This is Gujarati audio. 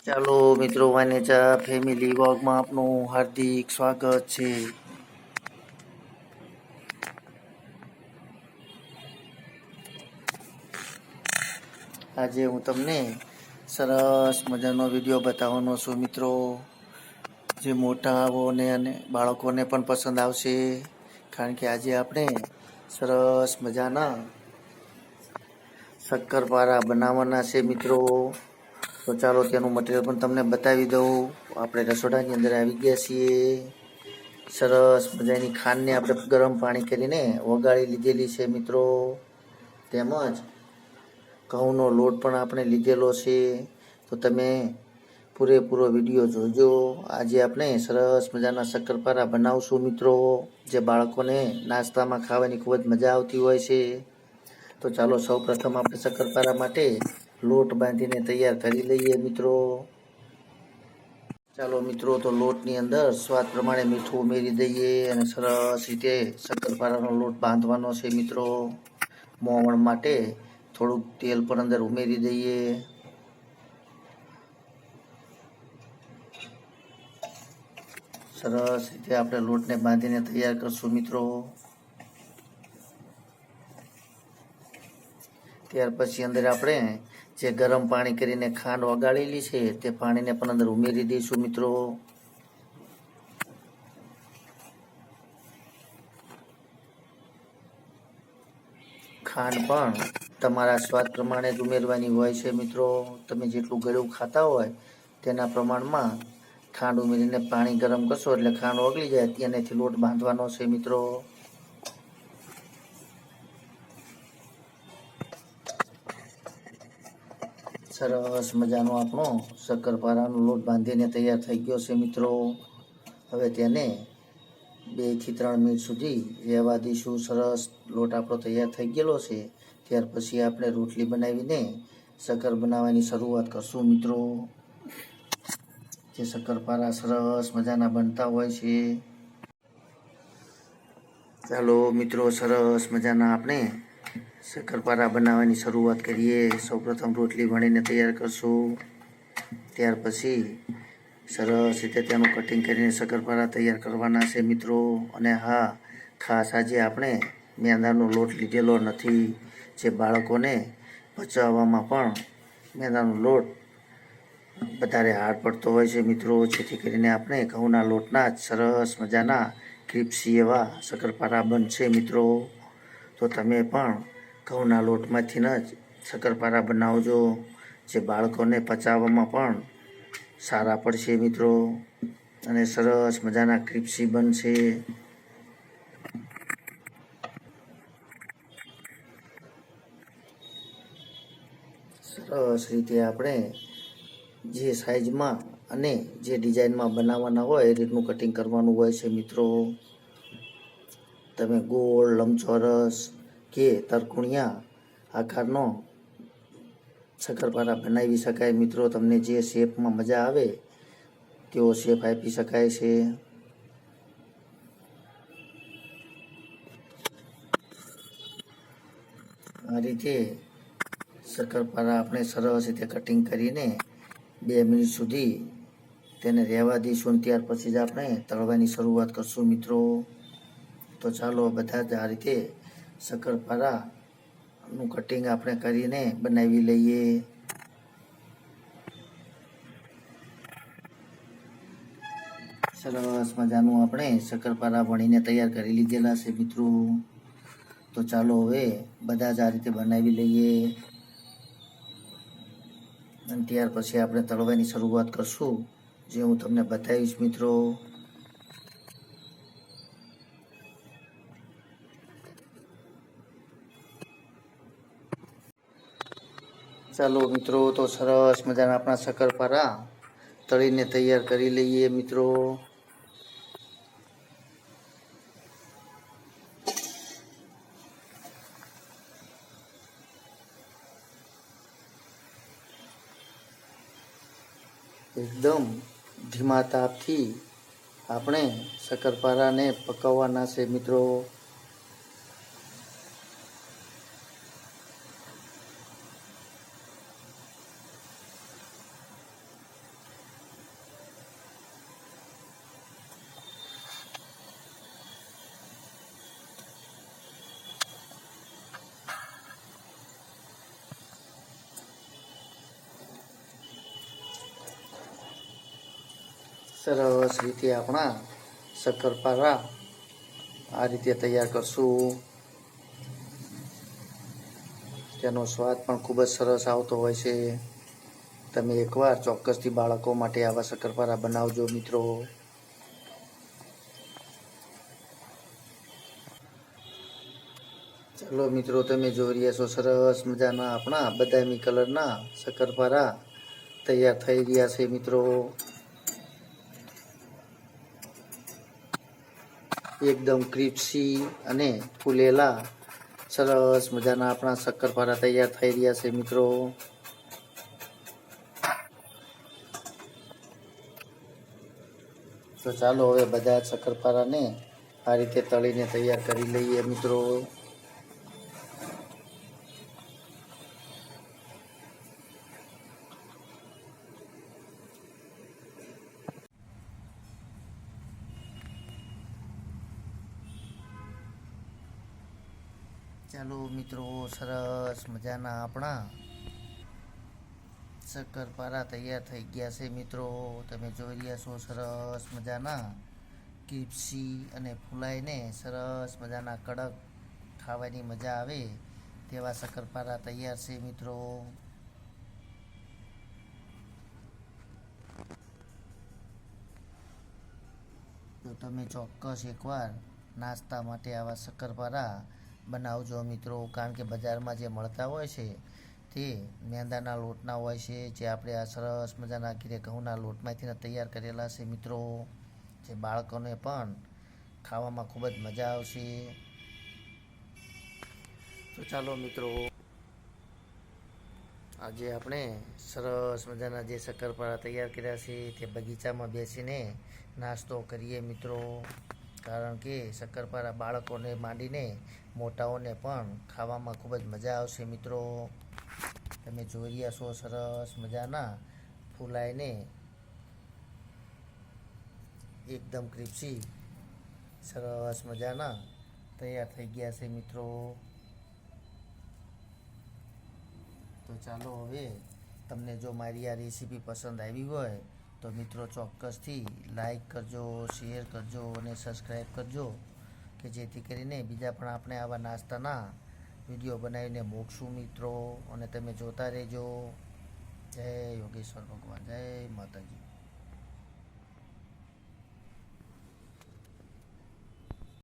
ચાલો મિત્રો, વાનેચા ફેમિલી વ્લોગમાં આપનું હાર્દિક સ્વાગત છે. આજે હું તમને સરસ મજાનો વિડીયો બતાવવાનો છું મિત્રો, જે મોટાઓને અને બાળકોને પણ પસંદ આવશે. કારણ કે આજે આપણે સરસ મજાના શક્કરપારા બનાવવાના છે મિત્રો. તો ચાલો તેનું મટીરિયલ પણ તમને બતાવી દઉં. આપણે રસોડાની અંદર આવી ગયા છીએ. સરસ મજાની ખાંડને આપણે ગરમ પાણી કરીને વગાડી લીધેલી છે મિત્રો. તેમજ ઘઉંનો લોટ પણ આપણે લીધેલો છે. તો તમે પૂરેપૂરો વિડીયો જોજો. આજે આપણે સરસ મજાના શક્કરપારા બનાવશું મિત્રો, જે બાળકોને નાસ્તામાં ખાવાની ખૂબ જ મજા આવતી હોય છે. તો ચાલો સૌપ્રથમ આપણે શક્કરપારા માટે લોટ બાંધીને તૈયાર કરી લઈએ મિત્રો. ચાલો મિત્રો, તો લોટની અંદર સ્વાદ પ્રમાણે મીઠું ઉમેરી દઈએ અને સરસ રીતે શક્કરપારાનો લોટ બાંધવાનો છે મિત્રો. મોવણ માટે થોડુંક તેલ પણ અંદર ઉમેરી દઈએ. સરસ રીતે આપણે લોટને બાંધીને તૈયાર કરશું મિત્રો. ત્યાર પછી અંદર આપણે જે ગરમ પાણી કરીને ખાંડ ઓગાળેલી છે તે પાણીને પણ અંદર ઉમેરી દઈશું મિત્રો. ખાંડ પણ તમારા સ્વાદ પ્રમાણે જ ઉમેરવાની હોય છે મિત્રો. તમે જેટલું ગળ્યું ખાતા હોય તેના પ્રમાણમાં ખાંડ ઉમેરીને પાણી ગરમ કરશો એટલે ખાંડ ઓગળી જાય, ત્યાંથી લોટ બાંધવાનો છે મિત્રો. સરસ મજાનો આપણો શક્કરપારાનો લોટ બાંધીને તૈયાર થઈ ગયો છે મિત્રો. હવે તેને 2 થી 3 મિનિટ સુધી રહેવા દઈશું. સરસ લોટ આપણો તૈયાર થઈ ગયેલો છે. ત્યાર પછી આપણે રોટલી બનાવીને શક્કર બનાવવાની શરૂઆત કરશું મિત્રો. જે શક્કરપારા સરસ મજાના બનતા હોય છે. ચાલો મિત્રો, સરસ મજાના આપણે શક્કરપારા બનાવવાની શરૂઆત કરીએ. સૌપ્રથમ રોટલી વણીને તૈયાર કરશું. ત્યાર પછી સરસ રીતે તેનું કટિંગ કરીને શક્કરપારા તૈયાર કરવાના છે મિત્રો. અને હા, ખાસ આજે આપણે મેંદાનો લોટ લીધેલો નથી, જે બાળકોને પચાવવામાં પણ મેંદાનો લોટ વધારે હાર્ડ પડતો હોય છે મિત્રો. જેથી કરીને આપણે ઘઉંના લોટના જ સરસ મજાના ક્રિસ્પી એવા શક્કરપારા બનશે મિત્રો. તો તમે પણ ઘઉંના લોટમાંથી જ શક્કરપારા બનાવજો, જે બાળકોને પચાવવામાં પણ સારા પડશે મિત્રો અને સરસ મજાના ક્રિસ્પી બનશે. સરસ રીતે આપણે જે સાઈઝમાં અને જે ડિઝાઇનમાં બનાવવાના હોય એ રીતનું કટિંગ કરવાનું હોય છે મિત્રો. તમે ગોળ, લંબચોરસ કે તરકુણિયા આકારનો શક્કરપારા બનાવી શકાય મિત્રો. તમને જે શેપમાં મજા આવે તેવો શેપ આપી શકાય છે. આ રીતે શક્કરપારા આપણે સરસ રીતે કટિંગ કરીને 2 મિનિટ સુધી તેને રહેવા દઈશું. ત્યાર પછી જ આપણે તળવાની શરૂઆત કરશું મિત્રો. તો ચાલો બધા જ આ રીતે શક્કરપારાનું કટિંગ આપણે કરીને બનાવી લઈએ. સરસ મજાનું આપણે શક્કરપારા વણીને તૈયાર કરી લીધેલા છે મિત્રો. તો ચાલો હવે બધા જ આ રીતે બનાવી લઈએ અને ત્યાર પછી આપણે તળવાની શરૂઆત કરશું, જે હું તમને બતાવીશ મિત્રો. ચાલો મિત્રો, તો સરસ મજાના આપણા શક્કરપારા તળીને તૈયાર કરી લઈએ મિત્રો. એકદમ ધીમા તાપથી આપણે શક્કરપારાને પકાવવાના છે મિત્રો. સરસ રીતે આપણા શક્કરપારા આ રીતે તૈયાર કરશું. તેનો સ્વાદ પણ ખૂબ જ સરસ આવતો હોય છે. તમે એકવાર ચોક્કસથી બાળકો માટે આવા શક્કરપારા બનાવજો મિત્રો. ચલો મિત્રો, તમે જોઈ રહ્યા છો સરસ મજાના આપણા બદામી કલરના શક્કરપારા તૈયાર થઈ રહ્યા છે મિત્રો. એકદમ ક્રિસ્પી અને ફૂલેલા સરસ મજાના આપણા શક્કરપારા તૈયાર થઈ રહ્યા છે મિત્રો. તો ચાલો હવે બધા જ શક્કરપારાને આ રીતે તળીને તૈયાર કરી લઈએ મિત્રો. ચાલો મિત્રો, સરસ મજાના આપણા શક્કરપારા તૈયાર થઈ ગયા છે મિત્રો. તમે જોઈ રહ્યા છો સરસ મજાના ક્રિસ્પી અને ફૂલાઈને સરસ મજાના કડક ખાવાની મજા આવે તેવા શક્કરપારા તૈયાર છે મિત્રો. તો તમે ચોક્કસ એકવાર નાસ્તા માટે આવા શક્કરપારા બનાવજો મિત્રો. કારણ કે બજારમાં જે મળતા હોય છે તે મેંદાના લોટના હોય છે, જે આપણે આ સરસ મજાના ઘીરે ઘઉંના લોટમાંથી તૈયાર કરેલા છે મિત્રો. જે બાળકોને પણ ખાવામાં ખૂબ જ મજા આવશે. તો ચાલો મિત્રો, આજે આપણે સરસ મજાના જે શક્કરપારા તૈયાર કર્યા છે તે બગીચામાં બેસીને નાસ્તો કરીએ મિત્રો. કારણ કે શક્કરપારા બાળકોને માંડીને મોટાઓને પણ ખાવામાં ખૂબ જ મજા આવશે મિત્રો. તમે જોઈ રહ્યા છો સરસ મજાના ફૂલાઈને એકદમ ક્રિસ્પી સરસ મજાના તૈયાર થઈ ગયા છે મિત્રો. તો ચાલો હવે તમને જો મારી આ રેસીપી પસંદ આવી હોય તો મિત્રો ચોક્કસથી લાઈક કરજો, શેર કરજો અને સબસ્ક્રાઈબ કરજો, કે જેથી કરીને બીજા પણ આપણે આવા નાસ્તાના વિડીયો બનાવીને મૂકશું મિત્રો. અને તમે જોતા રહેજો. જય યોગેશ્વર ભગવાન, જય માતાજી.